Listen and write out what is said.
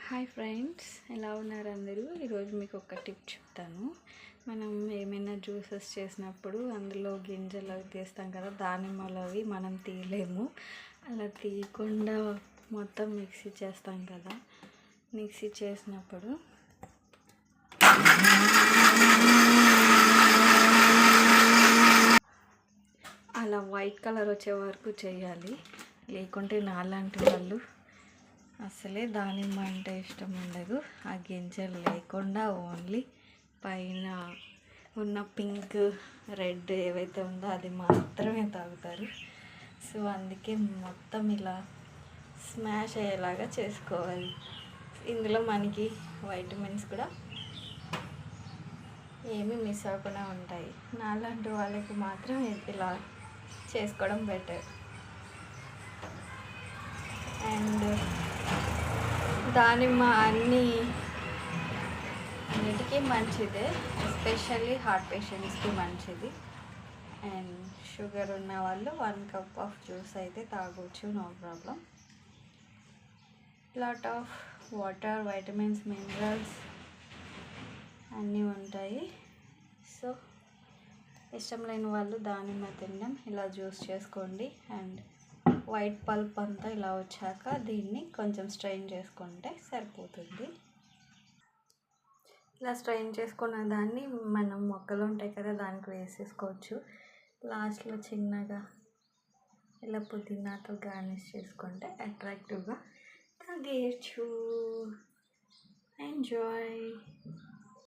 Hi friends, ఎలా ఉన్నారు అందరూ? ఈరోజు మీకు ఒక టిప్ చెప్తాను. మనం ఏమైనా జ్యూసెస్ చేసినప్పుడు అందులో గింజలు అవి తీస్తాం కదా, దానిమ్మలు అవి మనం తీయలేము. అలా తీయకుండా మొత్తం మిక్సీ చేస్తాం కదా, మిక్సీ చేసినప్పుడు అలా వైట్ కలర్ వచ్చే వరకు చేయాలి. లేకుంటే నాలాంటి వాళ్ళు అసలే దానిమ్మ అంటే ఇష్టం ఉండదు. ఆ గింజలు లేకుండా ఓన్లీ పైన ఉన్న పింక్ రెడ్ ఏవైతే ఉందో అది మాత్రమే తాగుతారు. సో అందుకే మొత్తం ఇలా స్మాష్ అయ్యేలాగా చేసుకోవాలి. ఇందులో మనకి వైటమిన్స్ కూడా ఏమీ మిస్ అవ్వకుండా ఉంటాయి. నాలాంటి వాళ్ళకి మాత్రం ఇలా చేసుకోవడం బెటర్. అండ్ దానిమ్మ అన్నిటికీ మంచిదే, ఎస్పెషల్లీ హార్ట్ పేషెంట్స్కి మంచిది. అండ్ షుగర్ ఉన్న వాళ్ళు 1 కప్ ఆఫ్ జ్యూస్ అయితే తాగొచ్చు, no problem. Lot of water, vitamins, minerals అన్నీ ఉంటాయి. సో ఇష్టం లేని వాళ్ళు దానిమ్మ తినడం ఇలా జ్యూస్ చేసుకోండి. అండ్ వైట్ పల్ప్ అంతా ఇలా వచ్చాక దీన్ని కొంచెం స్ట్రెయిన్ చేసుకుంటే సరిపోతుంది. ఇలా స్ట్రెయిన్ చేసుకున్న దాన్ని మనం మొక్కలు ఉంటాయి కదా, దానికి వేసేసుకోవచ్చు. లాస్ట్లో చిన్నగా ఇలా పుదీనాతో గార్నిష్ చేసుకుంటే అట్రాక్టివ్గా తాగేయచ్చు. ఎంజాయ్.